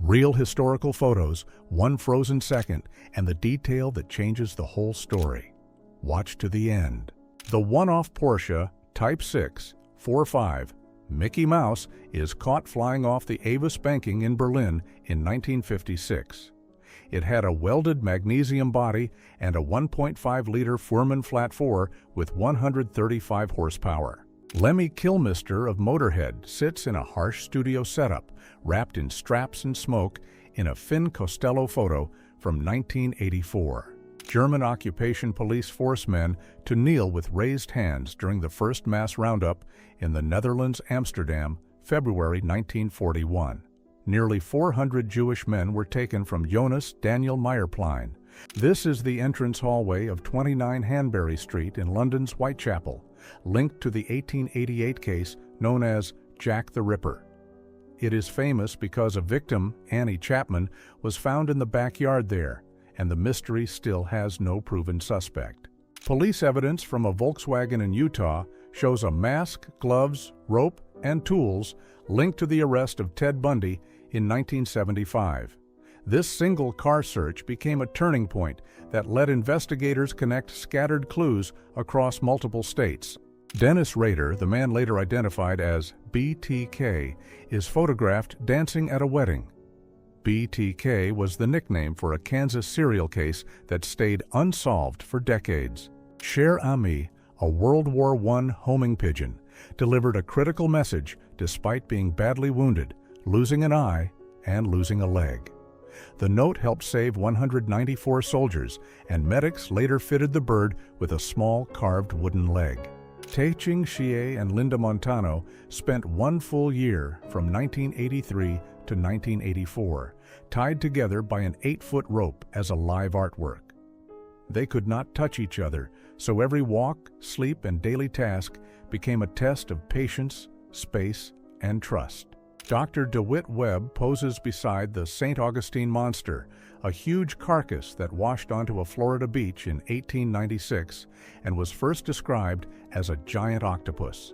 Real historical photos, one frozen second, and the detail that changes the whole story. Watch to the end. The one-off Porsche Type 6 45 Mickey Mouse is caught flying off the Avis banking in Berlin in 1956. It had a welded magnesium body and a 1.5-liter Fuhrmann Flat 4 with 135 horsepower. Lemmy Kilmister of Motorhead sits in a harsh studio setup, wrapped in straps and smoke, in a Finn Costello photo from 1984. German occupation police force men to kneel with raised hands during the first mass roundup in the Netherlands, Amsterdam, February 1941. Nearly 400 Jewish men were taken from Jonas Daniel Meyerplein. This is the entrance hallway of 29 Hanbury Street in London's Whitechapel, linked to the 1888 case known as Jack the Ripper. It is famous because a victim, Annie Chapman, was found in the backyard there, and the mystery still has no proven suspect. Police evidence from a Volkswagen in Utah shows a mask, gloves, rope, and tools linked to the arrest of Ted Bundy in 1975. This single car search became a turning point that let investigators connect scattered clues across multiple states. Dennis Rader, the man later identified as BTK, is photographed dancing at a wedding. BTK was the nickname for a Kansas serial case that stayed unsolved for decades. Cher Ami, a World War I homing pigeon, delivered a critical message despite being badly wounded, losing an eye, and losing a leg. The note helped save 194 soldiers, and medics later fitted the bird with a small carved wooden leg. Tei-Ching Hsieh and Linda Montano spent one full year from 1983 to 1984, tied together by an 8-foot rope as a live artwork. They could not touch each other, so every walk, sleep, and daily task became a test of patience, space, and trust. Dr. DeWitt Webb poses beside the St. Augustine monster, a huge carcass that washed onto a Florida beach in 1896 and was first described as a giant octopus.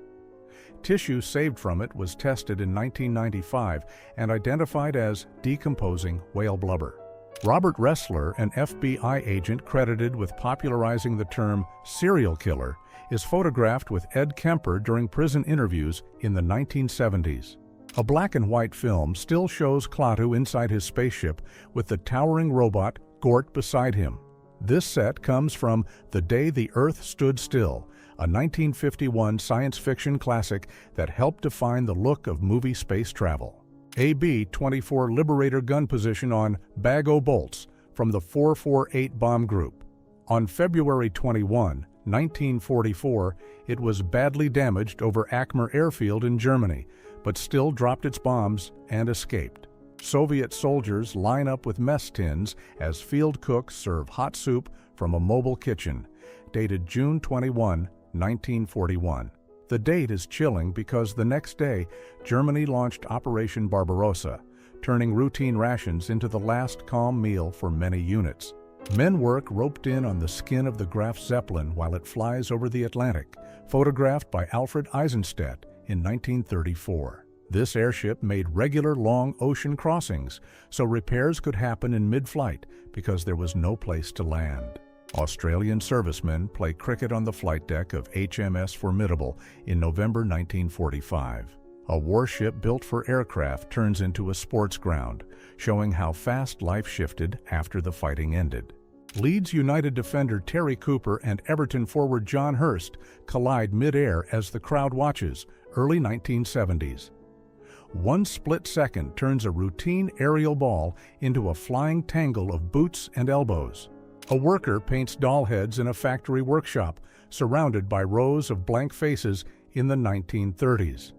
Tissue saved from it was tested in 1995 and identified as decomposing whale blubber. Robert Ressler, an FBI agent credited with popularizing the term serial killer, is photographed with Ed Kemper during prison interviews in the 1970s. A black and white film still shows Klaatu inside his spaceship with the towering robot Gort beside him. This set comes from The Day the Earth Stood Still, a 1951 science fiction classic that helped define the look of movie space travel. AB-24 Liberator gun position on Bag O' Bolts from the 448 bomb group. On February 21, 1944, it was badly damaged over Akmer Airfield in Germany, but still dropped its bombs and escaped. Soviet soldiers line up with mess tins as field cooks serve hot soup from a mobile kitchen, dated June 21, 1941. The date is chilling because the next day, Germany launched Operation Barbarossa, turning routine rations into the last calm meal for many units. Men work roped in on the skin of the Graf Zeppelin while it flies over the Atlantic, photographed by Alfred Eisenstadt in 1934. This airship made regular long ocean crossings, so repairs could happen in mid-flight because there was no place to land. Australian servicemen play cricket on the flight deck of HMS Formidable in November 1945. A warship built for aircraft turns into a sports ground, showing how fast life shifted after the fighting ended. Leeds United defender Terry Cooper and Everton forward John Hurst collide mid-air as the crowd watches, early 1970s. One split second turns a routine aerial ball into a flying tangle of boots and elbows. A worker paints doll heads in a factory workshop, surrounded by rows of blank faces in the 1930s.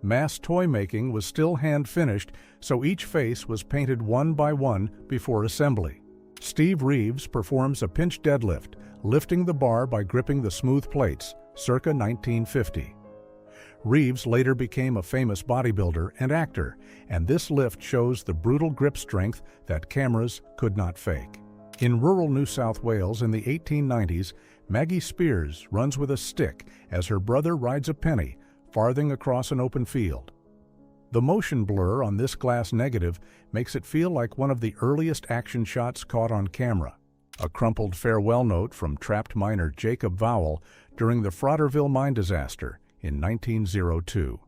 Mass toy making was still hand-finished, so each face was painted one by one before assembly. Steve Reeves performs a pinch deadlift, lifting the bar by gripping the smooth plates, circa 1950. Reeves later became a famous bodybuilder and actor, and this lift shows the brutal grip strength that cameras could not fake. In rural New South Wales in the 1890s, Maggie Spears runs with a stick as her brother rides a penny, farthing across an open field. The motion blur on this glass negative makes it feel like one of the earliest action shots caught on camera. A crumpled farewell note from trapped miner Jacob Vowell during the Froderville mine disaster in 1902.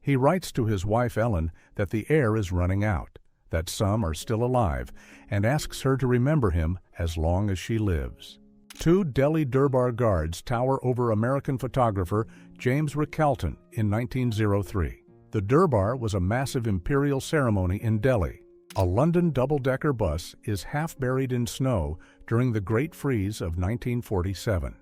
He writes to his wife Ellen that the air is running out, that some are still alive, and asks her to remember him as long as she lives. 2 Delhi Durbar guards tower over American photographer James Ricalton in 1903. The Durbar was a massive imperial ceremony in Delhi. A London double-decker bus is half buried in snow during the Great Freeze of 1947.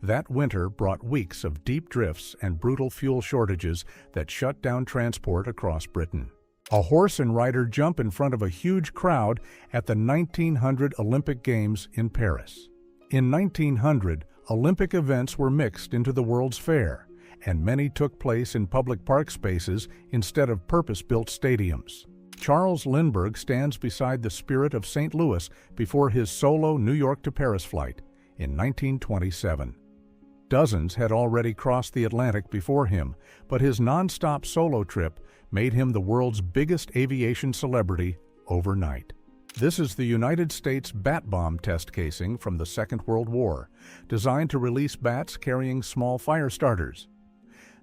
That winter brought weeks of deep drifts and brutal fuel shortages that shut down transport across Britain. A horse and rider jump in front of a huge crowd at the 1900 Olympic Games in Paris. In 1900, Olympic events were mixed into the World's Fair, and many took place in public park spaces instead of purpose-built stadiums. Charles Lindbergh stands beside the Spirit of St. Louis before his solo New York to Paris flight in 1927. Dozens had already crossed the Atlantic before him, but his non-stop solo trip made him the world's biggest aviation celebrity overnight. This is the United States bat bomb test casing from the Second World War, designed to release bats carrying small fire starters.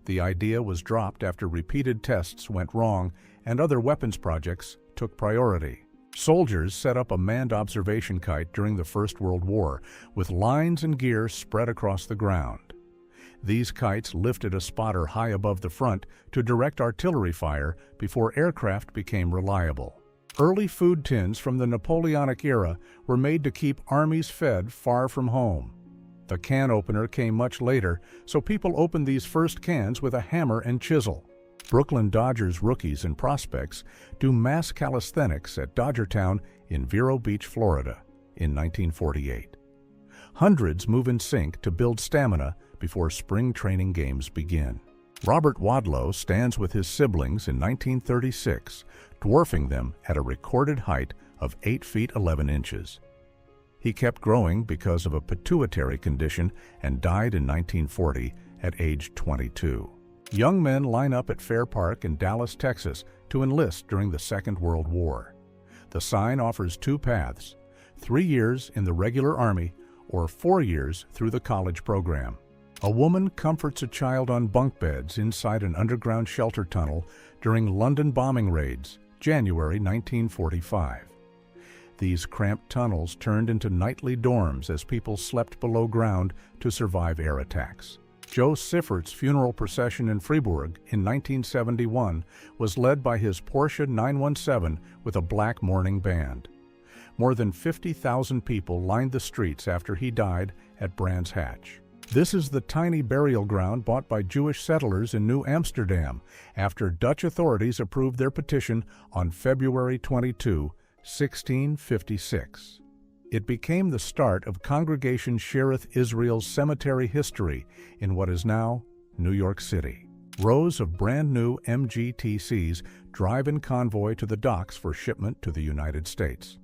The idea was dropped after repeated tests went wrong and other weapons projects took priority. Soldiers set up a manned observation kite during the First World War, with lines and gear spread across the ground. These kites lifted a spotter high above the front to direct artillery fire before aircraft became reliable. Early food tins from the Napoleonic era were made to keep armies fed far from home. The can opener came much later, so people opened these first cans with a hammer and chisel. Brooklyn Dodgers rookies and prospects do mass calisthenics at Dodgertown in Vero Beach, Florida, in 1948. Hundreds move in sync to build stamina before spring training games begin. Robert Wadlow stands with his siblings in 1936, dwarfing them at a recorded height of 8 feet 11 inches. He kept growing because of a pituitary condition and died in 1940 at age 22. Young men line up at Fair Park in Dallas, Texas to enlist during the Second World War. The sign offers 2 paths: 3 years in the regular Army or 4 years through the college program. A woman comforts a child on bunk beds inside an underground shelter tunnel during London bombing raids, January 1945. These cramped tunnels turned into nightly dorms as people slept below ground to survive air attacks. Joe Siffert's funeral procession in Fribourg in 1971 was led by his Porsche 917 with a black mourning band. More than 50,000 people lined the streets after he died at Brands Hatch. This is the tiny burial ground bought by Jewish settlers in New Amsterdam after Dutch authorities approved their petition on February 22, 1656. It became the start of Congregation Shearith Israel's cemetery history in what is now New York City. Rows of brand-new MGTCs drive in convoy to the docks for shipment to the United States.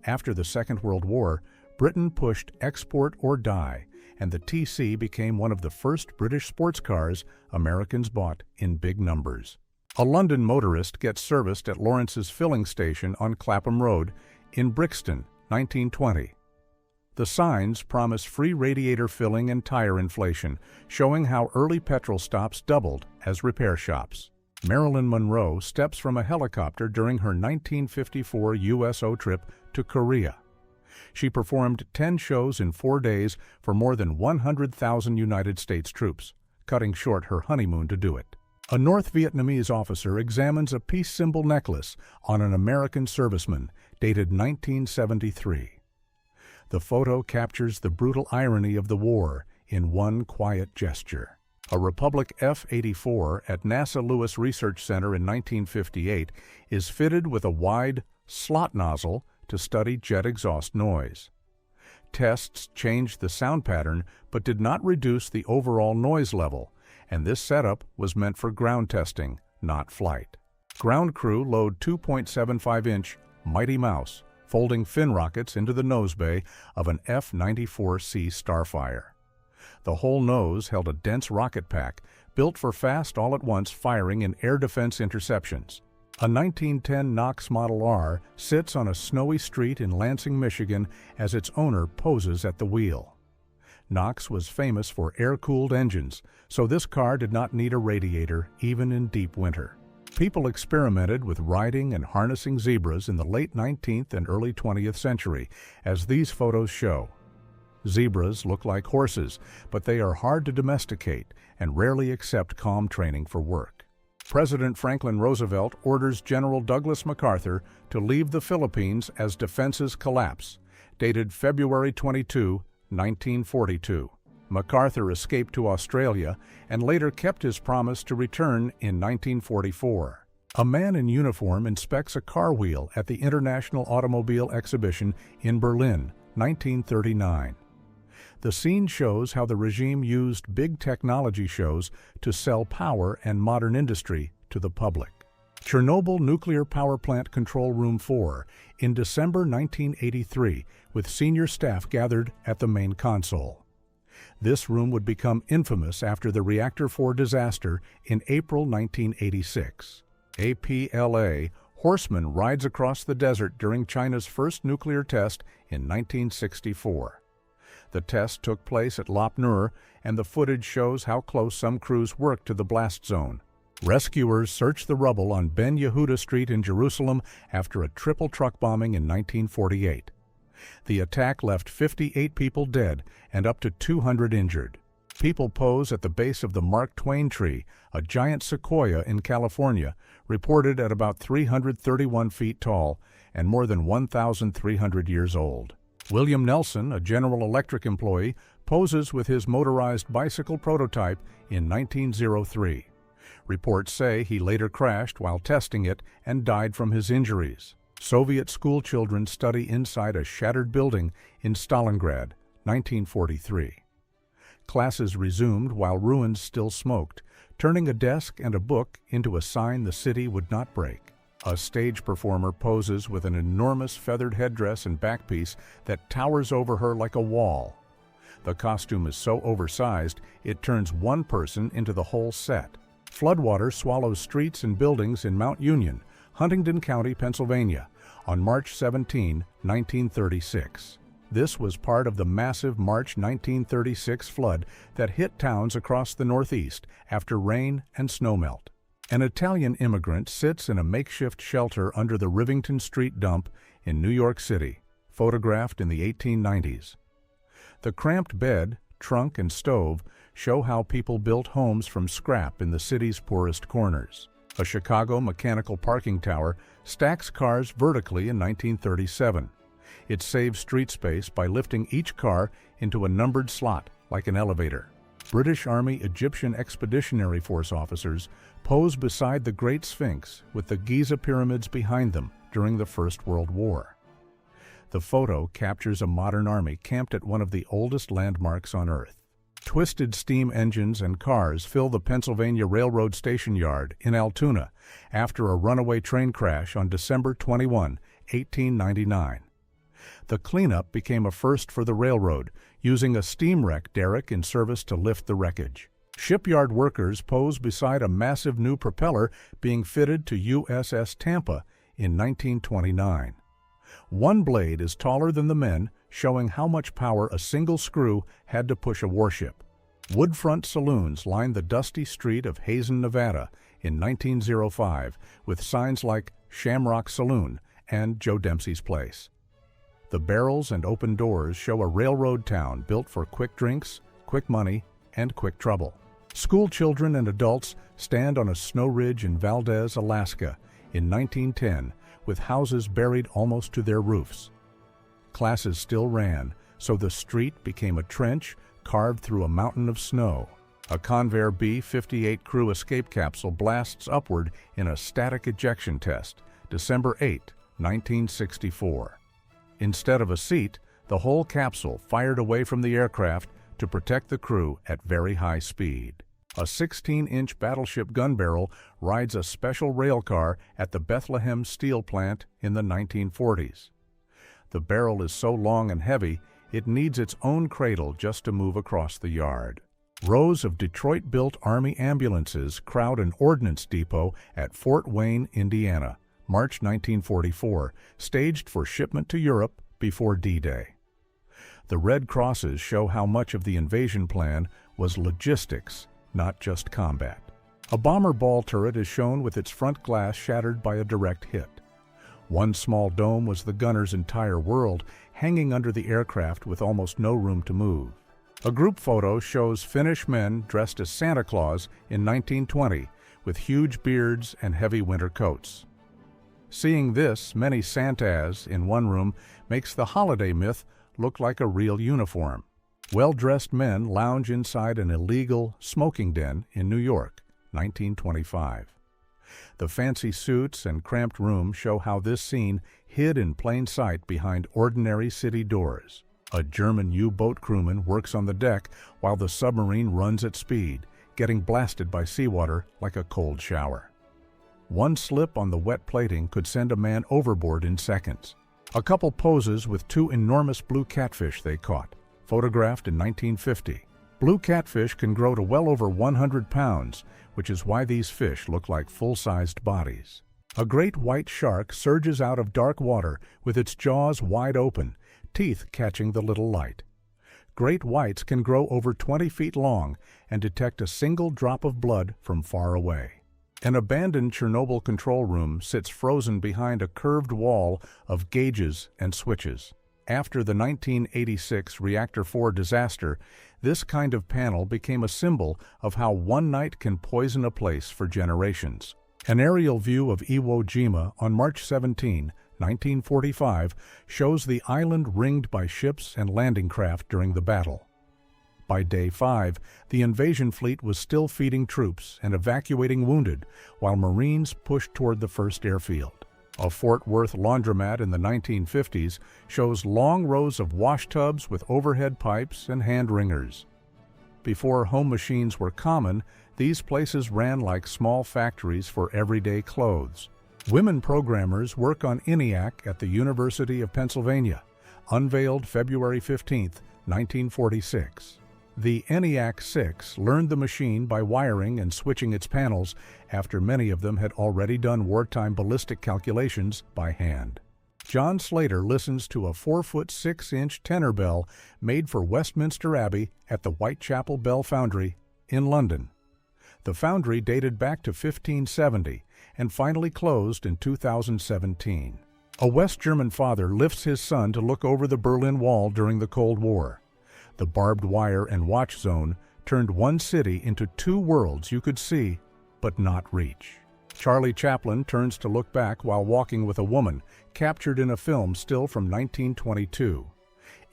After the Second World War, Britain pushed export or die, and the TC became one of the first British sports cars Americans bought in big numbers. A London motorist gets serviced at Lawrence's filling station on Clapham Road in Brixton, 1920. The signs promise free radiator filling and tire inflation, showing how early petrol stops doubled as repair shops. Marilyn Monroe steps from a helicopter during her 1954 USO trip to Korea. She performed 10 shows in 4 days for more than 100,000 United States troops, cutting short her honeymoon to do it. A North Vietnamese officer examines a peace symbol necklace on an American serviceman, dated 1973. The photo captures the brutal irony of the war in one quiet gesture. A Republic F-84 at NASA Lewis Research Center in 1958 is fitted with a wide slot nozzle to study jet exhaust noise. Tests changed the sound pattern but did not reduce the overall noise level, and this setup was meant for ground testing, not flight. Ground crew load 2.75-inch Mighty Mouse, folding fin rockets into the nose bay of an F-94C Starfire. The whole nose held a dense rocket pack built for fast all-at-once firing in air defense interceptions. A 1910 Knox Model R sits on a snowy street in Lansing, Michigan, as its owner poses at the wheel. Knox was famous for air-cooled engines, so this car did not need a radiator even in deep winter. People experimented with riding and harnessing zebras in the late 19th and early 20th century, as these photos show. Zebras look like horses, but they are hard to domesticate and rarely accept calm training for work. President Franklin Roosevelt orders General Douglas MacArthur to leave the Philippines as defenses collapse, dated February 22, 1942. MacArthur escaped to Australia and later kept his promise to return in 1944. A man in uniform inspects a car wheel at the International Automobile Exhibition in Berlin, 1939. The scene shows how the regime used big technology shows to sell power and modern industry to the public. Chernobyl Nuclear Power Plant Control Room 4 in December 1983, with senior staff gathered at the main console. This room would become infamous after the Reactor 4 disaster in April 1986. APLA Horseman rides across the desert during China's first nuclear test in 1964. The test took place at Lop Nur, and the footage shows how close some crews worked to the blast zone. Rescuers searched the rubble on Ben Yehuda Street in Jerusalem after a triple truck bombing in 1948. The attack left 58 people dead and up to 200 injured. People pose at the base of the Mark Twain tree, a giant sequoia in California, reported at about 331 feet tall and more than 1,300 years old. William Nelson, a General Electric employee, poses with his motorized bicycle prototype in 1903. Reports say he later crashed while testing it and died from his injuries. Soviet school children study inside a shattered building in Stalingrad, 1943. Classes resumed while ruins still smoked, turning a desk and a book into a sign the city would not break. A stage performer poses with an enormous feathered headdress and backpiece that towers over her like a wall. The costume is so oversized it turns one person into the whole set. Floodwater swallows streets and buildings in Mount Union, Huntingdon County, Pennsylvania, on March 17, 1936. This was part of the massive March 1936 flood that hit towns across the Northeast after rain and snowmelt. An Italian immigrant sits in a makeshift shelter under the Rivington Street dump in New York City, photographed in the 1890s. The cramped bed, trunk, and stove show how people built homes from scrap in the city's poorest corners. A Chicago mechanical parking tower stacks cars vertically in 1937. It saves street space by lifting each car into a numbered slot, like an elevator. British Army Egyptian Expeditionary Force officers pose beside the Great Sphinx with the Giza pyramids behind them during the First World War. The photo captures a modern army camped at one of the oldest landmarks on Earth. Twisted steam engines and cars fill the Pennsylvania Railroad Station Yard in Altoona after a runaway train crash on December 21, 1899. The cleanup became a first for the railroad, using a steam wreck derrick in service to lift the wreckage. Shipyard workers pose beside a massive new propeller being fitted to USS Tampa in 1929. One blade is taller than the men, showing how much power a single screw had to push a warship. Woodfront saloons line the dusty street of Hazen, Nevada in 1905 with signs like Shamrock Saloon and Joe Dempsey's Place. The barrels and open doors show a railroad town built for quick drinks, quick money, and quick trouble. School children and adults stand on a snow ridge in Valdez, Alaska in 1910 with houses buried almost to their roofs. Classes still ran, so the street became a trench carved through a mountain of snow. A Convair B-58 crew escape capsule blasts upward in a static ejection test, December 8, 1964. Instead of a seat, the whole capsule fired away from the aircraft to protect the crew at very high speed. A 16-inch battleship gun barrel rides a special rail car at the Bethlehem Steel Plant in the 1940s. The barrel is so long and heavy, it needs its own cradle just to move across the yard. Rows of Detroit-built Army ambulances crowd an ordnance depot at Fort Wayne, Indiana, March 1944, staged for shipment to Europe before D-Day. The red crosses show how much of the invasion plan was logistics, not just combat. A bomber ball turret is shown with its front glass shattered by a direct hit. One small dome was the gunner's entire world, hanging under the aircraft with almost no room to move. A group photo shows Finnish men dressed as Santa Claus in 1920 with huge beards and heavy winter coats. Seeing this many Santas in one room makes the holiday myth look like a real uniform. Well-dressed men lounge inside an illegal smoking den in New York, 1925. The fancy suits and cramped rooms show how this scene hid in plain sight behind ordinary city doors. A German U-boat crewman works on the deck while the submarine runs at speed, getting blasted by seawater like a cold shower. One slip on the wet plating could send a man overboard in seconds. A couple poses with two enormous blue catfish they caught, photographed in 1950. Blue catfish can grow to well over 100 pounds, which is why these fish look like full-sized bodies. A great white shark surges out of dark water with its jaws wide open, teeth catching the little light. Great whites can grow over 20 feet long and detect a single drop of blood from far away. An abandoned Chernobyl control room sits frozen behind a curved wall of gauges and switches. After the 1986 Reactor 4 disaster, this kind of panel became a symbol of how one night can poison a place for generations. An aerial view of Iwo Jima on March 17, 1945, shows the island ringed by ships and landing craft during the battle. By day 5, the invasion fleet was still feeding troops and evacuating wounded, while Marines pushed toward the first airfield. A Fort Worth laundromat in the 1950s shows long rows of wash tubs with overhead pipes and hand wringers. Before home machines were common, these places ran like small factories for everyday clothes. Women programmers work on ENIAC at the University of Pennsylvania, unveiled February 15, 1946. The ENIAC 6 learned the machine by wiring and switching its panels after many of them had already done wartime ballistic calculations by hand. John Slater listens to a 4-foot 6-inch tenor bell made for Westminster Abbey at the Whitechapel Bell Foundry in London. The foundry dated back to 1570 and finally closed in 2017. A West German father lifts his son to look over the Berlin Wall during the Cold War. The barbed wire and watch zone turned one city into two worlds you could see but not reach. Charlie Chaplin turns to look back while walking with a woman, captured in a film still from 1922.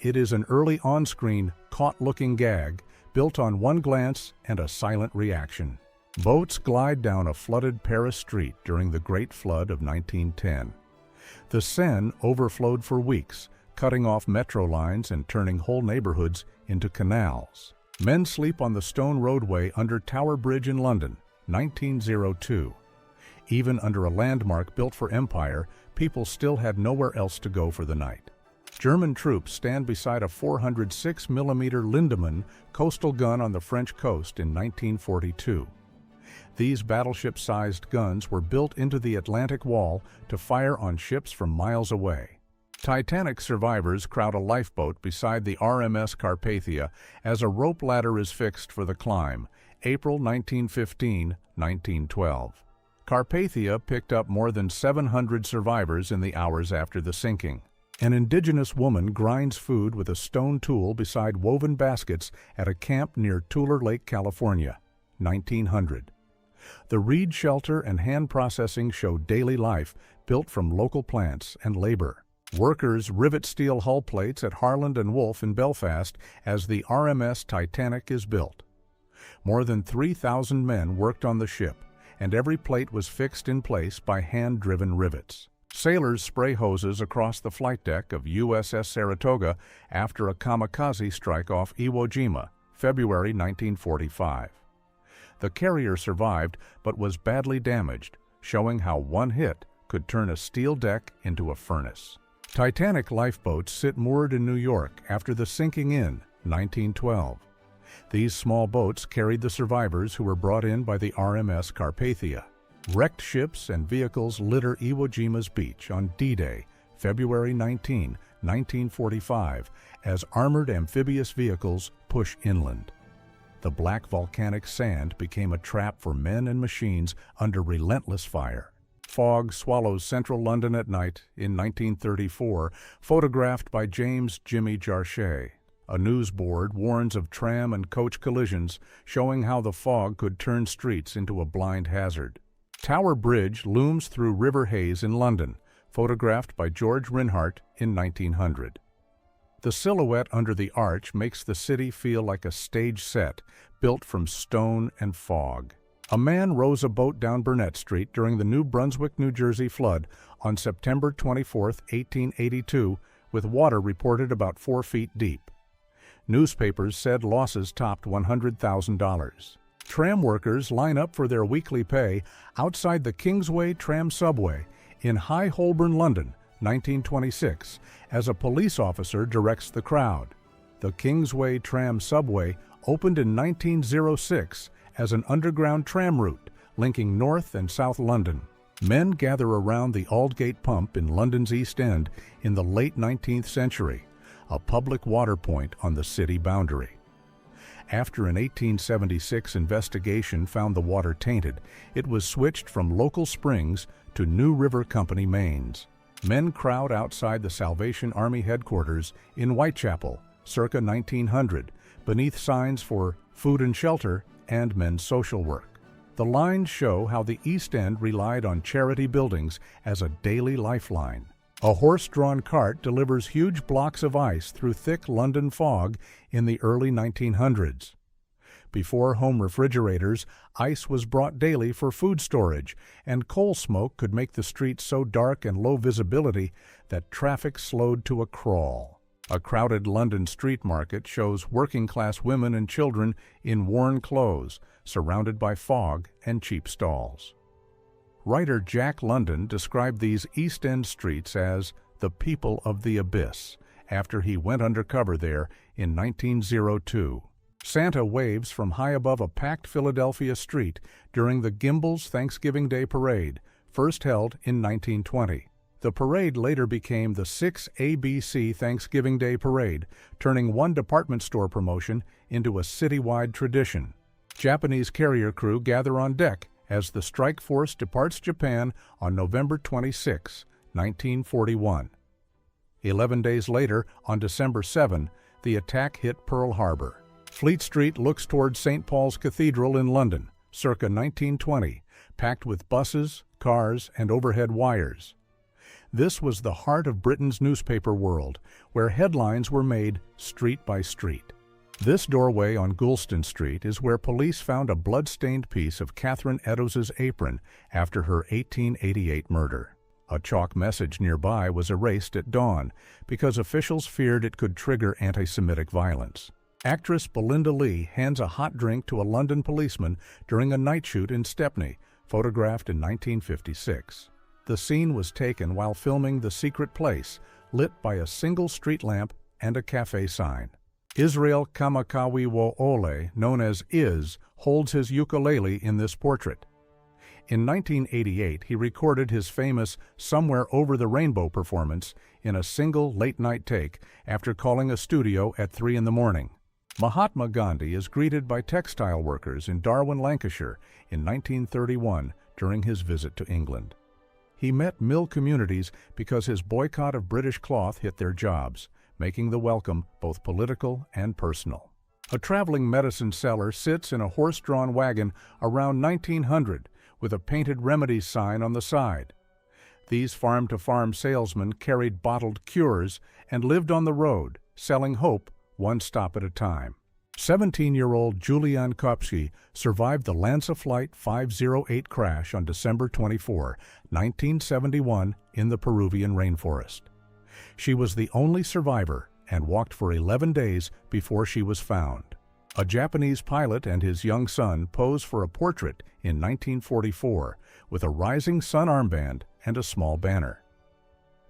It is an early on-screen, caught-looking gag built on one glance and a silent reaction. Boats glide down a flooded Paris street during the Great Flood of 1910. The Seine overflowed for weeks, cutting off metro lines and turning whole neighborhoods into canals. Men sleep on the stone roadway under Tower Bridge in London, 1902. Even under a landmark built for empire, people still had nowhere else to go for the night. German troops stand beside a 406mm Lindemann coastal gun on the French coast in 1942. These battleship-sized guns were built into the Atlantic Wall to fire on ships from miles away. Titanic survivors crowd a lifeboat beside the RMS Carpathia as a rope ladder is fixed for the climb, April 1915-1912. Carpathia picked up more than 700 survivors in the hours after the sinking. An indigenous woman grinds food with a stone tool beside woven baskets at a camp near Tuller Lake, California, 1900. The reed shelter and hand processing show daily life built from local plants and labor. Workers rivet steel hull plates at Harland and Wolff in Belfast as the RMS Titanic is built. More than 3,000 men worked on the ship, and every plate was fixed in place by hand-driven rivets. Sailors spray hoses across the flight deck of USS Saratoga after a kamikaze strike off Iwo Jima, February 1945. The carrier survived but was badly damaged, showing how one hit could turn a steel deck into a furnace. Titanic lifeboats sit moored in New York after the sinking in 1912. These small boats carried the survivors who were brought in by the RMS Carpathia. Wrecked ships and vehicles litter Iwo Jima's beach on D-Day, February 19, 1945, as armored amphibious vehicles push inland. The black volcanic sand became a trap for men and machines under relentless fire. Fog swallows central London at night in 1934, photographed by James "Jimmy" Jarchet. A news board warns of tram and coach collisions, showing how the fog could turn streets into a blind hazard. Tower Bridge looms through river haze in London, photographed by George Rinehart in 1900. The silhouette under the arch makes the city feel like a stage set, built from stone and fog. A man rows a boat down Burnett Street during the New Brunswick, New Jersey flood on September 24, 1882, with water reported about 4 feet deep. Newspapers said losses topped $100,000. Tram workers line up for their weekly pay outside the Kingsway tram subway in High Holborn, London, 1926, as a police officer directs the crowd. The Kingsway tram subway opened in 1906 as an underground tram route linking North and South London. Men gather around the Aldgate Pump in London's East End in the late 19th century, a public water point on the city boundary. After an 1876 investigation found the water tainted, it was switched from local springs to New River Company mains. Men crowd outside the Salvation Army headquarters in Whitechapel, circa 1900, beneath signs for food and shelter and men's social work. The lines show how the East End relied on charity buildings as a daily lifeline. A horse-drawn cart delivers huge blocks of ice through thick London fog in the early 1900s. Before home refrigerators, ice was brought daily for food storage, and coal smoke could make the streets so dark and low visibility that traffic slowed to a crawl. A crowded London street market shows working-class women and children in worn clothes, surrounded by fog and cheap stalls. Writer Jack London described these East End streets as the people of the abyss after he went undercover there in 1902. Santa waves from high above a packed Philadelphia street during the Gimbel's Thanksgiving Day Parade, first held in 1920. The parade later became the 6ABC Thanksgiving Day Parade, turning one department store promotion into a citywide tradition. Japanese carrier crew gather on deck as the strike force departs Japan on November 26, 1941. 11 days later, on December 7, the attack hit Pearl Harbor. Fleet Street looks toward St. Paul's Cathedral in London, circa 1920, packed with buses, cars, and overhead wires. This was the heart of Britain's newspaper world, where headlines were made street by street. This doorway on Goulston Street is where police found a blood-stained piece of Catherine Eddowes's apron after her 1888 murder. A chalk message nearby was erased at dawn because officials feared it could trigger anti-Semitic violence. Actress Belinda Lee hands a hot drink to a London policeman during a night shoot in Stepney, photographed in 1956. The scene was taken while filming The Secret Place, lit by a single street lamp and a cafe sign. Israel Kamakawi Wo'ole, known as Iz, holds his ukulele in this portrait. In 1988, he recorded his famous Somewhere Over the Rainbow performance in a single late-night take after calling a studio at 3 in the morning. Mahatma Gandhi is greeted by textile workers in Darwin, Lancashire in 1931 during his visit to England. He met mill communities because his boycott of British cloth hit their jobs, making the welcome both political and personal. A traveling medicine seller sits in a horse-drawn wagon around 1900 with a painted remedies sign on the side. These farm-to-farm salesmen carried bottled cures and lived on the road, selling hope one stop at a time. 17-year-old Julian Kopsky survived the Lanza Flight 508 crash on December 24, 1971 in the Peruvian rainforest. She was the only survivor and walked for 11 days before she was found. A Japanese pilot and his young son pose for a portrait in 1944 with a rising sun armband and a small banner.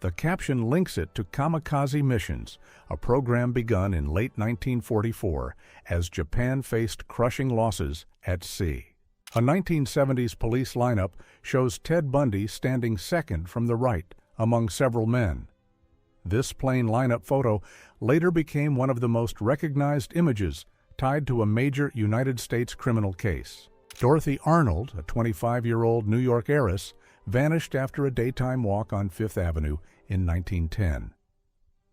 The The caption links it to kamikaze missions, a program begun in late 1944 as Japan faced crushing losses at sea. A 1970s police lineup shows Ted Bundy standing second from the right among several men. This plain lineup photo later became one of the most recognized images tied to a major United States criminal case. Dorothy Arnold, a 25-year-old New York heiress, vanished after a daytime walk on Fifth Avenue in 1910.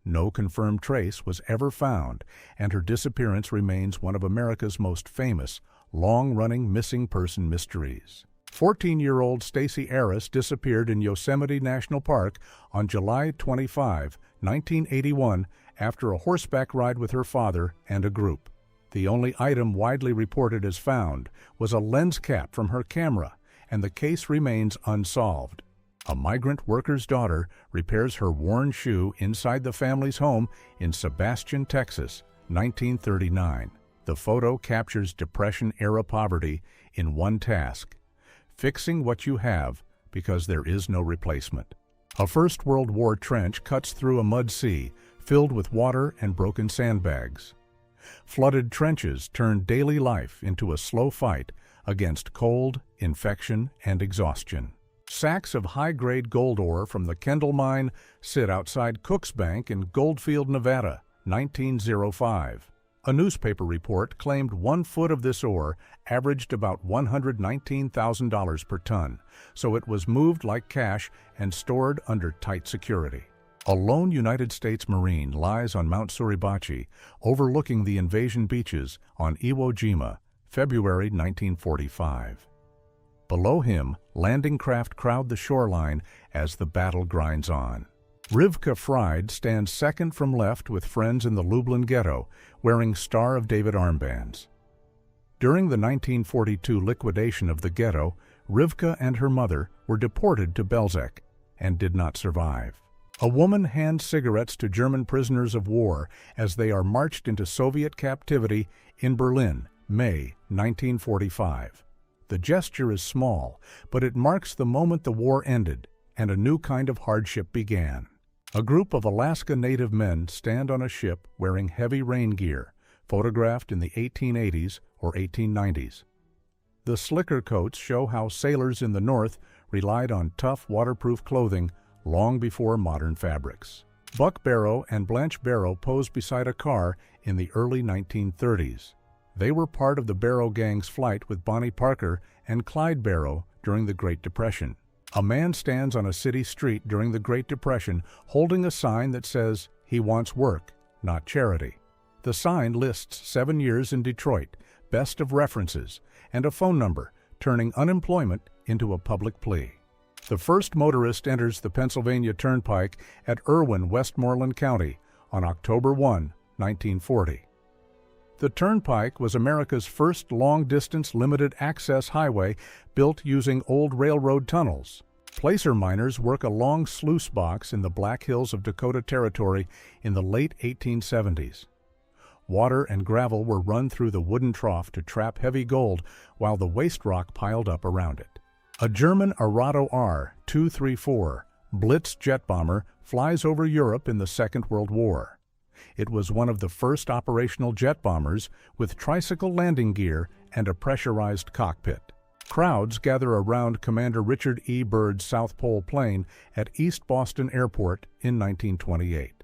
No confirmed trace was ever found, and her disappearance remains one of America's most famous, long-running missing person mysteries. 14-year-old Stacey Arras disappeared in Yosemite National Park on July 25, 1981, after a horseback ride with her father and a group. The only item widely reported as found was a lens cap from her camera, and the case remains unsolved. A migrant worker's daughter repairs her worn shoe inside the family's home in Sebastian, Texas, 1939. The photo captures Depression-era poverty in one task: fixing what you have because there is no replacement. A First World War trench cuts through a mud sea filled with water and broken sandbags. Flooded trenches turn daily life into a slow fight against cold, infection, and exhaustion. Sacks of high-grade gold ore from the Kendall mine sit outside Cook's Bank in Goldfield, Nevada, 1905. A newspaper report claimed 1 foot of this ore averaged about $119,000 per ton, so it was moved like cash and stored under tight security. A lone United States Marine lies on Mount Suribachi, overlooking the invasion beaches on Iwo Jima, February 1945. Below him, landing craft crowd the shoreline as the battle grinds on. Rivka Fried stands second from left with friends in the Lublin ghetto, wearing Star of David armbands. During the 1942 liquidation of the ghetto, Rivka and her mother were deported to Belzec and did not survive. A woman hands cigarettes to German prisoners of war as they are marched into Soviet captivity in Berlin, May 1945. The gesture is small, but it marks the moment the war ended and a new kind of hardship began. A group of Alaska Native men stand on a ship wearing heavy rain gear, photographed in the 1880s or 1890s. The slicker coats show how sailors in the North relied on tough, waterproof clothing long before modern fabrics. Buck Barrow and Blanche Barrow posed beside a car in the early 1930s. They were part of the Barrow Gang's flight with Bonnie Parker and Clyde Barrow during the Great Depression. A man stands on a city street during the Great Depression holding a sign that says he wants work, not charity. The sign lists 7 years in Detroit, best of references, and a phone number, turning unemployment into a public plea. The first motorist enters the Pennsylvania Turnpike at Irwin, Westmoreland County on October 1, 1940. The Turnpike was America's first long-distance limited-access highway built using old railroad tunnels. Placer miners work a long sluice box in the Black Hills of Dakota Territory in the late 1870s. Water and gravel were run through the wooden trough to trap heavy gold while the waste rock piled up around it. A German Arado R-234 Blitz jet bomber flies over Europe in the Second World War. It was one of the first operational jet bombers with tricycle landing gear and a pressurized cockpit. Crowds gather around Commander Richard E. Byrd's South Pole plane at East Boston Airport in 1928.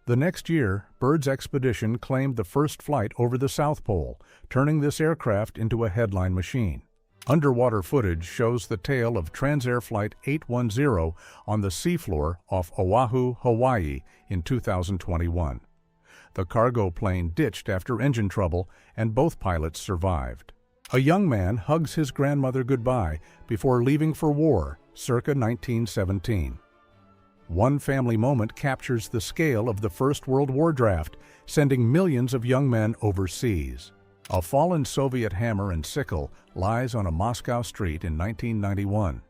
The next year, Byrd's expedition claimed the first flight over the South Pole, turning this aircraft into a headline machine. Underwater footage shows the tail of Transair Flight 810 on the seafloor off Oahu, Hawaii in 2021. The cargo plane ditched after engine trouble, and both pilots survived. A young man hugs his grandmother goodbye before leaving for war, circa 1917. One family moment captures the scale of the First World War draft, sending millions of young men overseas. A fallen Soviet hammer and sickle lies on a Moscow street in 1991.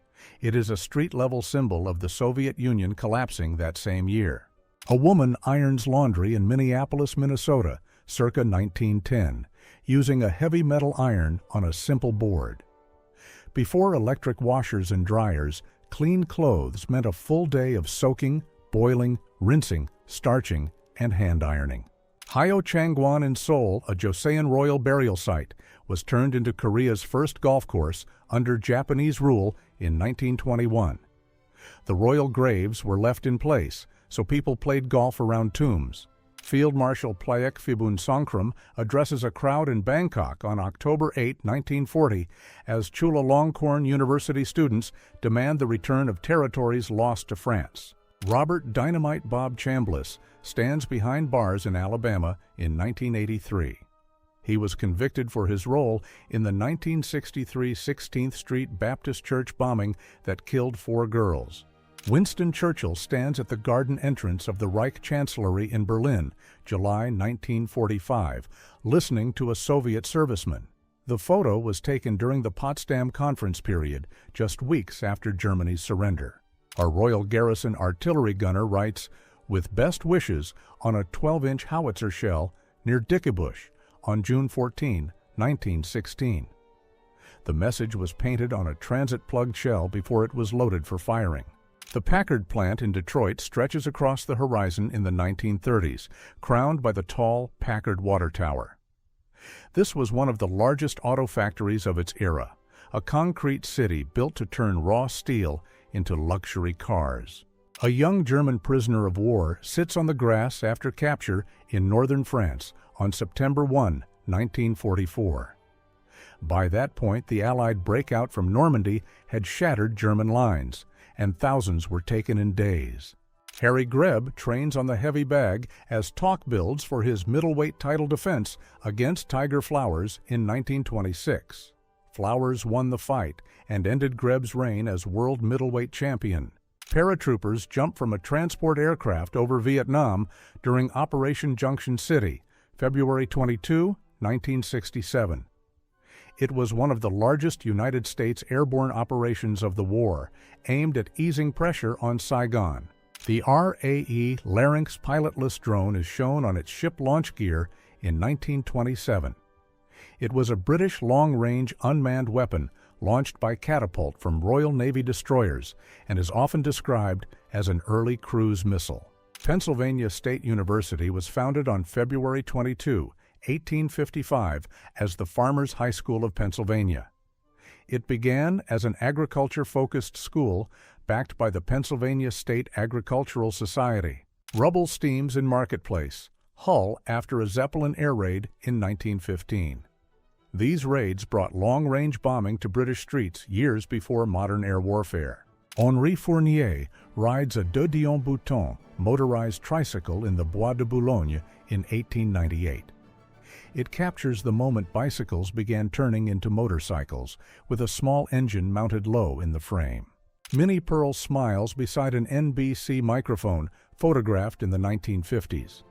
It is a street-level symbol of the Soviet Union collapsing that same year. A woman irons laundry in Minneapolis, Minnesota, circa 1910, using a heavy metal iron on a simple board. Before electric washers and dryers, clean clothes meant a full day of soaking, boiling, rinsing, starching, and hand ironing. Hyo Changwon in Seoul, a Joseon royal burial site, was turned into Korea's first golf course under Japanese rule in 1921. The royal graves were left in place, so people played golf around tombs. Field Marshal Plaek Phibun Songkram addresses a crowd in Bangkok on October 8, 1940, as Chulalongkorn University students demand the return of territories lost to France. Robert Dynamite Bob Chambliss stands behind bars in Alabama in 1983. He was convicted for his role in the 1963 16th Street Baptist Church bombing that killed 4 girls. Winston Churchill stands at the garden entrance of the Reich Chancellery in Berlin, July 1945, listening to a Soviet serviceman. The photo was taken during the Potsdam Conference period, just weeks after Germany's surrender. A Royal Garrison artillery gunner writes, "With best wishes," on a 12-inch howitzer shell near Dickebusch on June 14, 1916. The message was painted on a transit-plugged shell before it was loaded for firing. The Packard plant in Detroit stretches across the horizon in the 1930s, crowned by the tall Packard Water Tower. This was one of the largest auto factories of its era, a concrete city built to turn raw steel into luxury cars. A young German prisoner of war sits on the grass after capture in northern France on September 1, 1944. By that point, the Allied breakout from Normandy had shattered German lines, and thousands were taken in days. Harry Greb trains on the heavy bag as talk builds for his middleweight title defense against Tiger Flowers in 1926. Flowers won the fight and ended Greb's reign as world middleweight champion. Paratroopers jumped from a transport aircraft over Vietnam during Operation Junction City, February 22, 1967. It was one of the largest United States airborne operations of the war, aimed at easing pressure on Saigon. The RAE Larynx pilotless drone is shown on its ship launch gear in 1927. It was a British long-range unmanned weapon launched by catapult from Royal Navy destroyers and is often described as an early cruise missile. Pennsylvania State University was founded on February 22, 1855, as the Farmers High School of Pennsylvania. It began as an agriculture-focused school backed by the Pennsylvania State Agricultural Society. Rubble steams in Marketplace, Hull after a Zeppelin air raid in 1915. These raids brought long-range bombing to British streets years before modern air warfare. Henri Fournier rides a deux Dion-Bouton motorized tricycle in the Bois de Boulogne in 1898. It captures the moment bicycles began turning into motorcycles, with a small engine mounted low in the frame. Minnie Pearl smiles beside an NBC microphone photographed in the 1950s.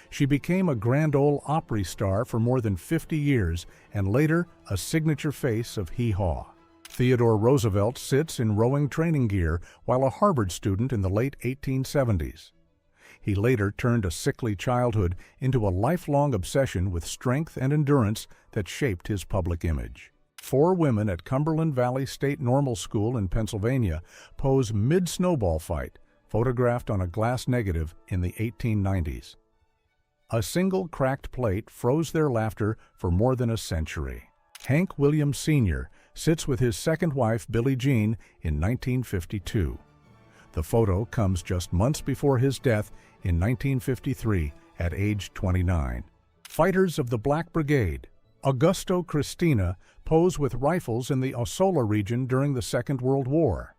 She became a Grand Ole Opry star for more than 50 years and later a signature face of hee-haw. Theodore Roosevelt sits in rowing training gear while a Harvard student in the late 1870s. He later turned a sickly childhood into a lifelong obsession with strength and endurance that shaped his public image. 4 women at Cumberland Valley State Normal School in Pennsylvania pose mid-snowball fight, photographed on a glass negative in the 1890s. A single cracked plate froze their laughter for more than a century. Hank Williams Sr. sits with his second wife, Billie Jean, in 1952. The photo comes just months before his death in 1953 at age 29. Fighters of the Black Brigade. Augusto Cristina pose with rifles in the Ossola region during the Second World War.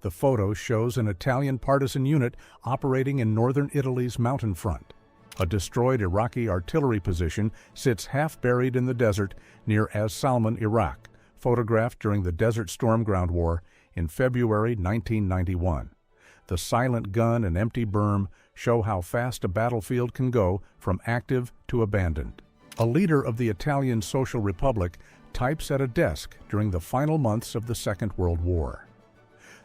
The photo shows an Italian partisan unit operating in northern Italy's mountain front. A destroyed Iraqi artillery position sits half-buried in the desert near As Salman, Iraq, photographed during the Desert Storm Ground War in February 1991. The silent gun and empty berm show how fast a battlefield can go from active to abandoned. A leader of the Italian Social Republic types at a desk during the final months of the Second World War.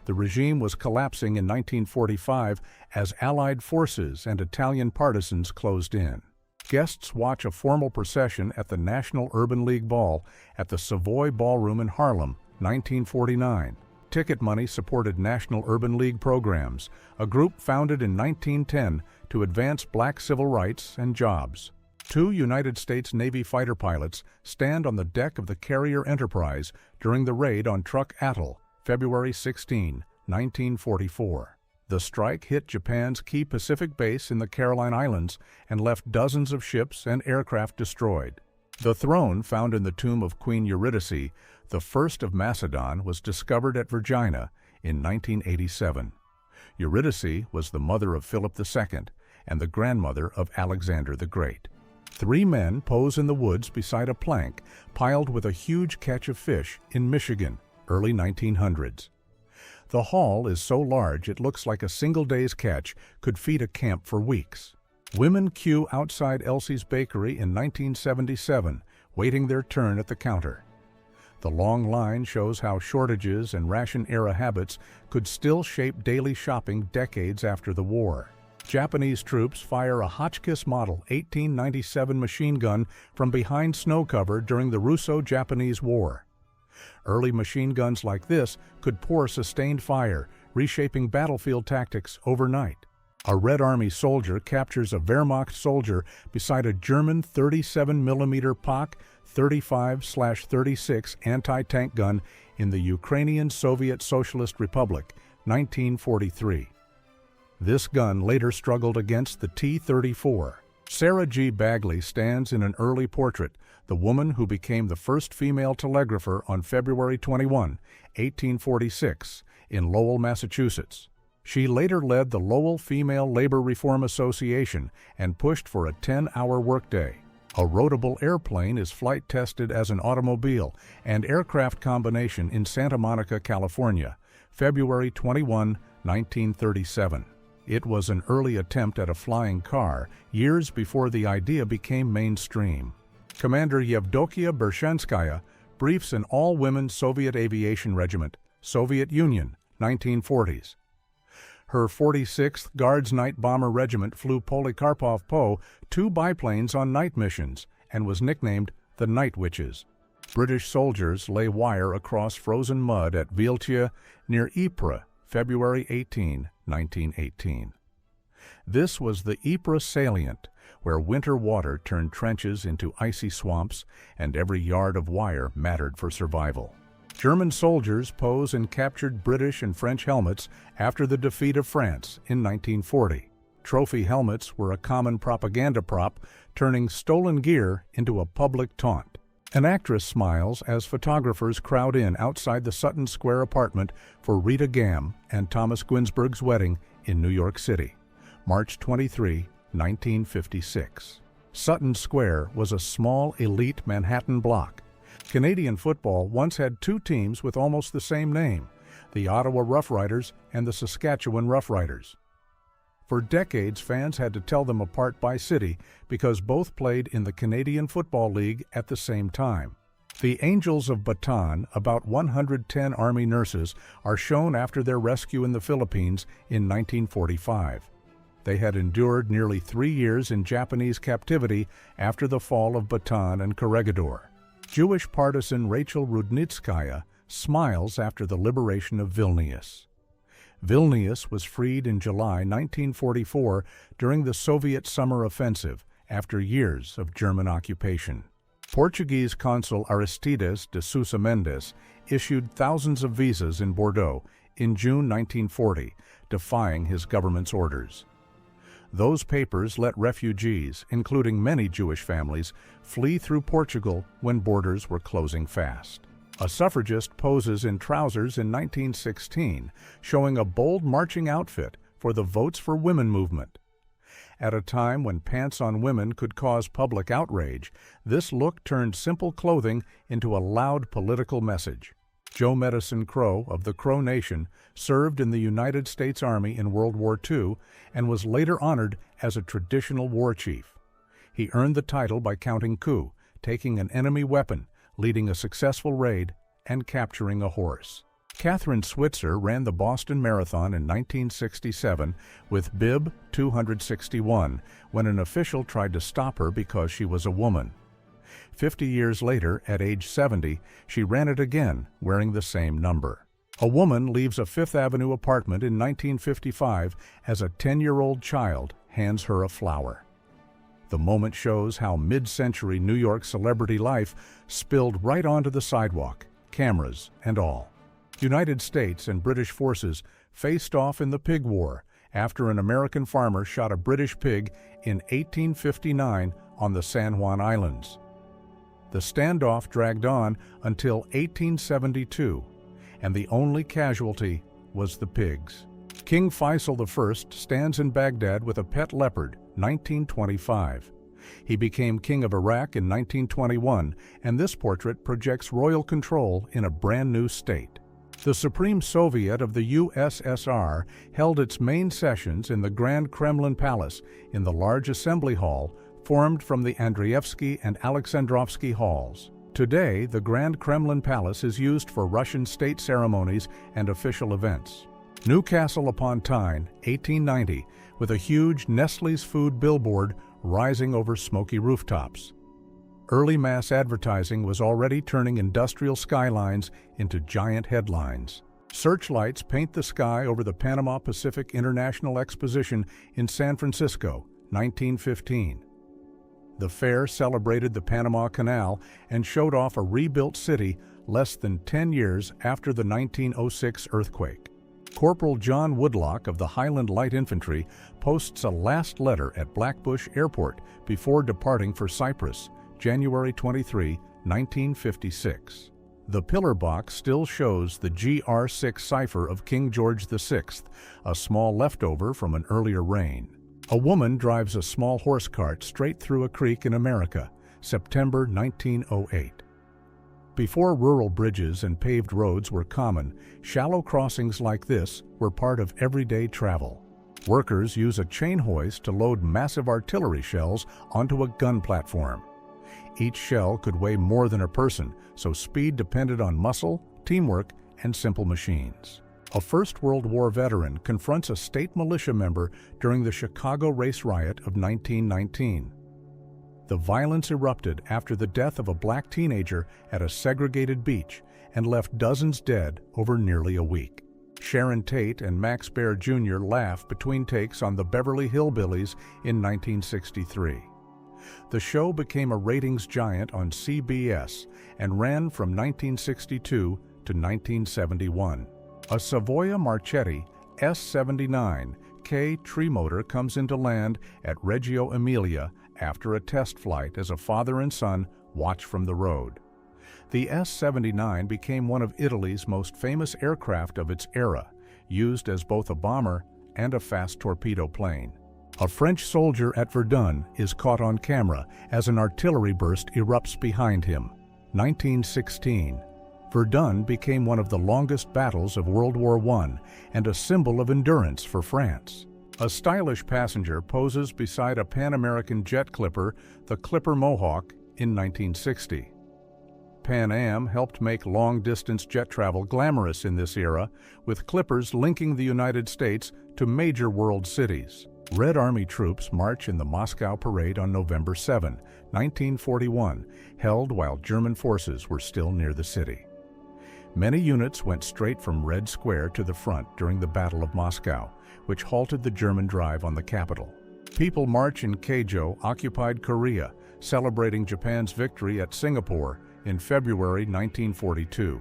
The regime was collapsing in 1945 as Allied forces and Italian partisans closed in. Guests watch a formal procession at the National Urban League Ball at the Savoy Ballroom in Harlem, 1949. Ticket money supported National Urban League programs, a group founded in 1910 to advance black civil rights and jobs. 2 United States Navy fighter pilots stand on the deck of the carrier Enterprise during the raid on Truck Atoll, February 16, 1944. The strike hit Japan's key Pacific base in the Caroline Islands and left dozens of ships and aircraft destroyed. The throne found in the tomb of Queen Eurydice, the first of Macedon, was discovered at Vergina in 1987. Eurydice was the mother of Philip II and the grandmother of Alexander the Great. 3 men pose in the woods beside a plank piled with a huge catch of fish in Michigan, early 1900s. The haul is so large it looks like a single day's catch could feed a camp for weeks. Women queue outside Elsie's Bakery in 1977, waiting their turn at the counter. The long line shows how shortages and ration-era habits could still shape daily shopping decades after the war. Japanese troops fire a Hotchkiss Model 1897 machine gun from behind snow cover during the Russo-Japanese War. Early machine guns like this could pour sustained fire, reshaping battlefield tactics overnight. A Red Army soldier captures a Wehrmacht soldier beside a German 37mm PaK 35/36 anti-tank gun in the Ukrainian Soviet Socialist Republic, 1943. This gun later struggled against the T-34. Sarah G. Bagley stands in an early portrait, the woman who became the first female telegrapher on February 21, 1846, in Lowell, Massachusetts. She later led the Lowell Female Labor Reform Association and pushed for a 10-hour workday. A roadable airplane is flight tested as an automobile and aircraft combination in Santa Monica, California, February 21, 1937. It was an early attempt at a flying car, years before the idea became mainstream. Commander Yevdokia Bershenskaya briefs an all-women Soviet aviation regiment, Soviet Union, 1940s. Her 46th Guards Night Bomber Regiment flew Polikarpov Po 2 biplanes on night missions and was nicknamed the Night Witches. British soldiers lay wire across frozen mud at Viltia near Ypres, February 18, 1918. This was the Ypres salient, where winter water turned trenches into icy swamps and every yard of wire mattered for survival. German soldiers pose in captured British and French helmets after the defeat of France in 1940. Trophy helmets were a common propaganda prop, turning stolen gear into a public taunt. An actress smiles as photographers crowd in outside the Sutton Square apartment for Rita Gam and Thomas Ginsburg's wedding in New York City, March 23, 1956. Sutton Square was a small, elite Manhattan block. Canadian football once had 2 teams with almost the same name, the Ottawa Roughriders and the Saskatchewan Roughriders. For decades, fans had to tell them apart by city because both played in the Canadian Football League at the same time. The Angels of Bataan, about 110 Army nurses, are shown after their rescue in the Philippines in 1945. They had endured nearly 3 years in Japanese captivity after the fall of Bataan and Corregidor. Jewish partisan Rachel Rudnitskaya smiles after the liberation of Vilnius. Vilnius was freed in July 1944 during the Soviet Summer Offensive after years of German occupation. Portuguese consul Aristides de Sousa Mendes issued thousands of visas in Bordeaux in June 1940, defying his government's orders. Those papers let refugees, including many Jewish families, flee through Portugal when borders were closing fast. A suffragist poses in trousers in 1916, showing a bold marching outfit for the Votes for Women movement. At a time when pants on women could cause public outrage, this look turned simple clothing into a loud political message. Joe Medicine Crow of the Crow Nation served in the United States Army in World War II and was later honored as a traditional war chief. He earned the title by counting coup, taking an enemy weapon, leading a successful raid, and capturing a horse. Catherine Switzer ran the Boston Marathon in 1967 with bib 261 when an official tried to stop her because she was a woman. 50 years later, at age 70, she ran it again, wearing the same number. A woman leaves a Fifth Avenue apartment in 1955 as a 10-year-old child hands her a flower. The moment shows how mid-century New York celebrity life spilled right onto the sidewalk, cameras and all. United States and British forces faced off in the Pig War after an American farmer shot a British pig in 1859 on the San Juan Islands. The standoff dragged on until 1872, and the only casualty was the pigs. King Faisal I stands in Baghdad with a pet leopard, 1925. He became King of Iraq in 1921, and this portrait projects royal control in a brand new state. The Supreme Soviet of the USSR held its main sessions in the Grand Kremlin Palace in the large assembly hall formed from the Andreevsky and Alexandrovsky halls. Today, the Grand Kremlin Palace is used for Russian state ceremonies and official events. Newcastle upon Tyne, 1890, with a huge Nestle's food billboard rising over smoky rooftops. Early mass advertising was already turning industrial skylines into giant headlines. Searchlights paint the sky over the Panama Pacific International Exposition in San Francisco, 1915. The fair celebrated the Panama Canal and showed off a rebuilt city less than 10 years after the 1906 earthquake. Corporal John Woodlock of the Highland Light Infantry posts a last letter at Blackbush Airport before departing for Cyprus, January 23, 1956. The pillar box still shows the GR6 cipher of King George VI, a small leftover from an earlier reign. A woman drives a small horse cart straight through a creek in America, September 1908. Before rural bridges and paved roads were common, shallow crossings like this were part of everyday travel. Workers use a chain hoist to load massive artillery shells onto a gun platform. Each shell could weigh more than a person, so speed depended on muscle, teamwork, and simple machines. A First World War veteran confronts a state militia member during the Chicago race riot of 1919. The violence erupted after the death of a black teenager at a segregated beach and left dozens dead over nearly a week. Sharon Tate and Max Baer Jr. laugh between takes on the Beverly Hillbillies in 1963. The show became a ratings giant on CBS and ran from 1962 to 1971. A Savoia Marchetti S-79 K trimotor comes into land at Reggio Emilia after a test flight as a father and son watch from the road. The S-79 became one of Italy's most famous aircraft of its era, used as both a bomber and a fast torpedo plane. A French soldier at Verdun is caught on camera as an artillery burst erupts behind him. 1916. Verdun became one of the longest battles of World War I and a symbol of endurance for France. A stylish passenger poses beside a Pan American jet clipper, the Clipper Mohawk, in 1960. Pan Am helped make long-distance jet travel glamorous in this era, with clippers linking the United States to major world cities. Red Army troops march in the Moscow Parade on November 7, 1941, held while German forces were still near the city. Many units went straight from Red Square to the front during the Battle of Moscow, which halted the German drive on the capital. People march in Keijo, occupied Korea, celebrating Japan's victory at Singapore in February 1942.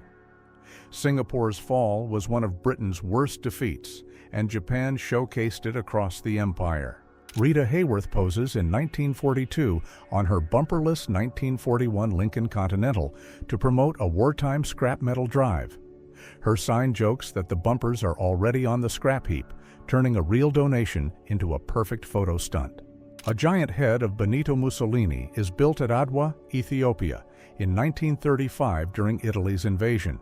Singapore's fall was one of Britain's worst defeats, and Japan showcased it across the empire. Rita Hayworth poses in 1942 on her bumperless 1941 Lincoln Continental to promote a wartime scrap metal drive. Her sign jokes that the bumpers are already on the scrap heap, turning a real donation into a perfect photo stunt. A giant head of Benito Mussolini is built at Adwa, Ethiopia, in 1935 during Italy's invasion.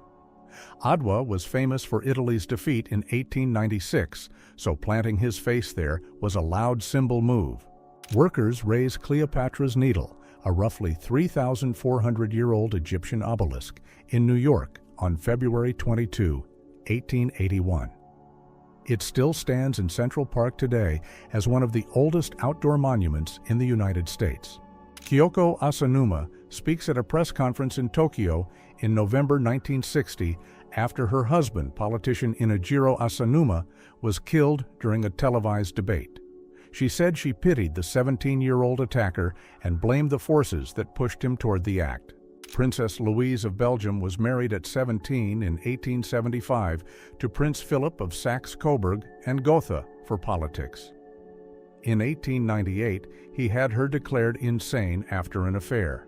Adwa was famous for Italy's defeat in 1896, so planting his face there was a loud symbol move. Workers raise Cleopatra's Needle, a roughly 3,400-year-old Egyptian obelisk, in New York on February 22, 1881. It still stands in Central Park today as one of the oldest outdoor monuments in the United States. Kyoko Asanuma speaks at a press conference in Tokyo in November 1960 after her husband, politician Inajiro Asanuma, was killed during a televised debate. She said she pitied the 17-year-old attacker and blamed the forces that pushed him toward the act. Princess Louise of Belgium was married at 17 in 1875 to Prince Philip of Saxe-Coburg and Gotha for politics. In 1898, he had her declared insane after an affair,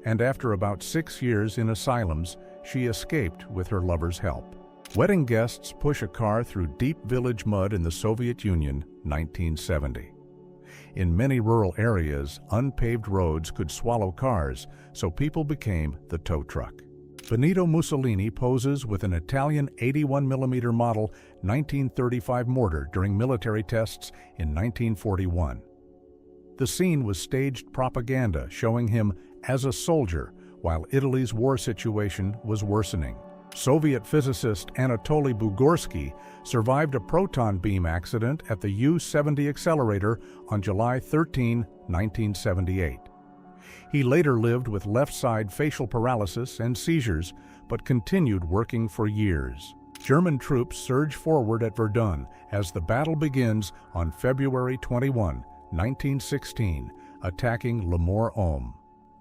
and after about 6 years in asylums, she escaped with her lover's help. Wedding guests push a car through deep village mud in the Soviet Union, 1970. In many rural areas, unpaved roads could swallow cars, so people became the tow truck. Benito Mussolini poses with an Italian 81mm model 1935 mortar during military tests in 1941. The scene was staged propaganda showing him as a soldier while Italy's war situation was worsening. Soviet physicist Anatoly Bugorsky survived a proton beam accident at the U-70 accelerator on July 13, 1978. He later lived with left-side facial paralysis and seizures, but continued working for years. German troops surge forward at Verdun as the battle begins on February 21, 1916, attacking Le Mort-Homme.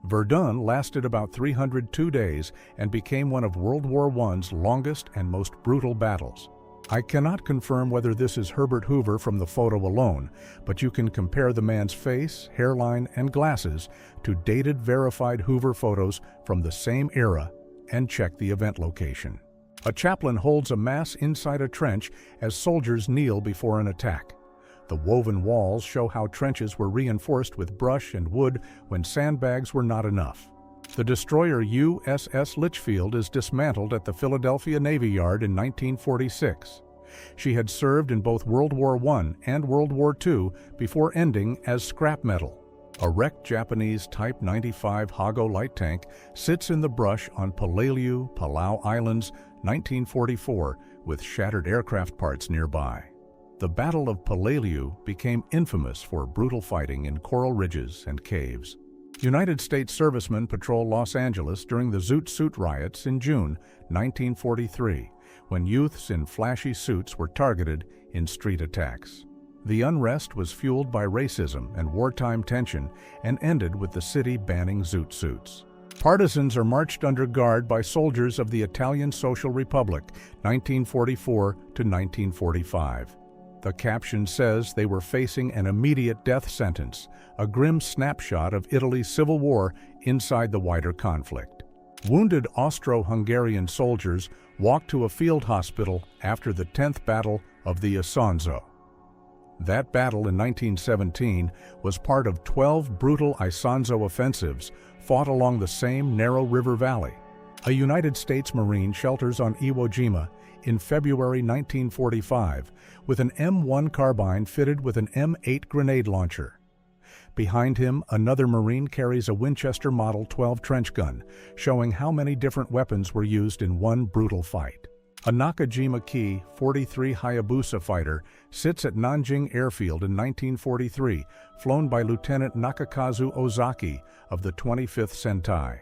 Verdun lasted about 302 days and became one of World War I's longest and most brutal battles. I cannot confirm whether this is Herbert Hoover from the photo alone, but you can compare the man's face, hairline, and glasses to dated verified Hoover photos from the same era and check the event location. A chaplain holds a mass inside a trench as soldiers kneel before an attack. The woven walls show how trenches were reinforced with brush and wood when sandbags were not enough. The destroyer USS Litchfield is dismantled at the Philadelphia Navy Yard in 1946. She had served in both World War I and World War II before ending as scrap metal. A wrecked Japanese Type 95 Hago light tank sits in the brush on Palau, Palau Islands, 1944, with shattered aircraft parts nearby. The Battle of Palau became infamous for brutal fighting in coral ridges and caves. United States servicemen patrol Los Angeles during the Zoot Suit riots in June 1943, when youths in flashy suits were targeted in street attacks. The unrest was fueled by racism and wartime tension and ended with the city banning zoot suits. Partisans are marched under guard by soldiers of the Italian Social Republic, 1944 to 1945. The caption says they were facing an immediate death sentence, a grim snapshot of Italy's civil war inside the wider conflict. Wounded Austro-Hungarian soldiers walked to a field hospital after the 10th Battle of the Isonzo. That battle in 1917 was part of 12 brutal Isonzo offensives fought along the same narrow river valley. A United States Marine shelters on Iwo Jima in February 1945 with an M1 carbine fitted with an M8 grenade launcher. Behind him, another Marine carries a Winchester Model 12 trench gun, showing how many different weapons were used in one brutal fight. A Nakajima Ki 43 Hayabusa fighter sits at Nanjing Airfield in 1943, flown by Lieutenant Nakakazu Ozaki of the 25th Sentai.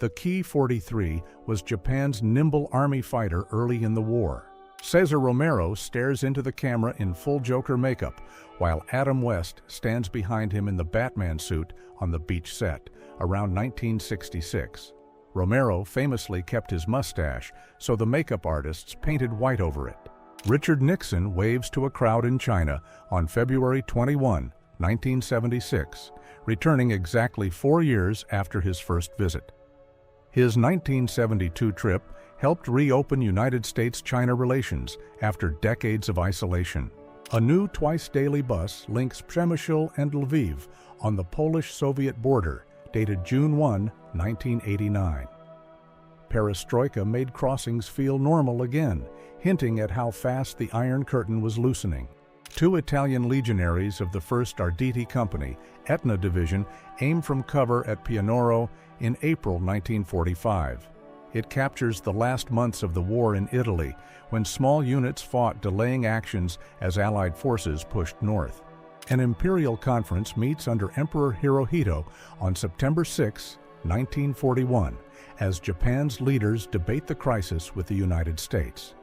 The Ki-43 was Japan's nimble army fighter early in the war. Cesar Romero stares into the camera in full Joker makeup, while Adam West stands behind him in the Batman suit on the beach set, around 1966. Romero famously kept his mustache, so the makeup artists painted white over it. Richard Nixon waves to a crowd in China on February 21, 1976, returning exactly 4 years after his first visit. His 1972 trip helped reopen United States-China relations after decades of isolation. A new twice-daily bus links Przemysl and Lviv on the Polish-Soviet border, dated June 1, 1989. Perestroika made crossings feel normal again, hinting at how fast the Iron Curtain was loosening. 2 Italian legionaries of the 1st Arditi Company, Etna Division, aimed from cover at Pianoro in April 1945. It captures the last months of the war in Italy, when small units fought delaying actions as Allied forces pushed north. An imperial conference meets under Emperor Hirohito on September 6, 1941, as Japan's leaders debate the crisis with the United States.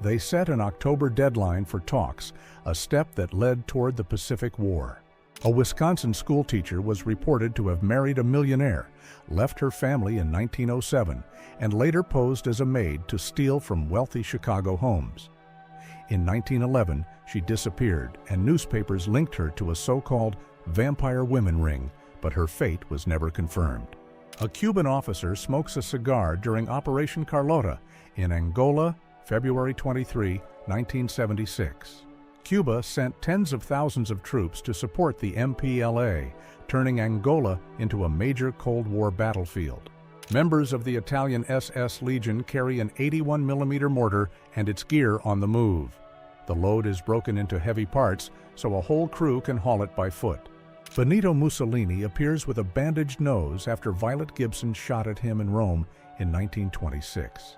They set an October deadline for talks, a step that led toward the Pacific War. A Wisconsin schoolteacher was reported to have married a millionaire, left her family in 1907, and later posed as a maid to steal from wealthy Chicago homes. In 1911, she disappeared, and newspapers linked her to a so-called vampire women ring, but her fate was never confirmed. A Cuban officer smokes a cigar during Operation Carlota in Angola, February 23, 1976. Cuba sent tens of thousands of troops to support the MPLA, turning Angola into a major Cold War battlefield. Members of the Italian SS Legion carry an 81mm mortar and its gear on the move. The load is broken into heavy parts, so a whole crew can haul it by foot. Benito Mussolini appears with a bandaged nose after Violet Gibson shot at him in Rome in 1926.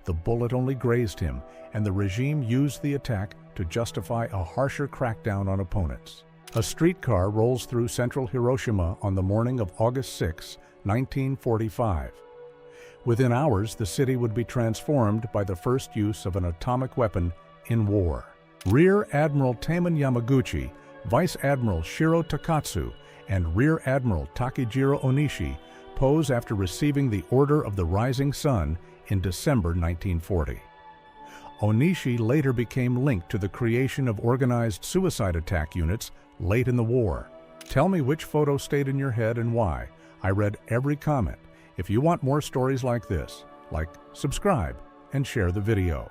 The bullet only grazed him, and the regime used the attack to justify a harsher crackdown on opponents. A streetcar rolls through central Hiroshima on the morning of August 6, 1945. Within hours, the city would be transformed by the first use of an atomic weapon in war. Rear Admiral Taman Yamaguchi, Vice Admiral Shiro Takatsu, and Rear Admiral Takejiro Onishi pose after receiving the Order of the Rising Sun in December 1940. Onishi later became linked to the creation of organized suicide attack units late in the war. Tell me which photo stayed in your head and why. I read every comment. If you want more stories like this, subscribe, and share the video.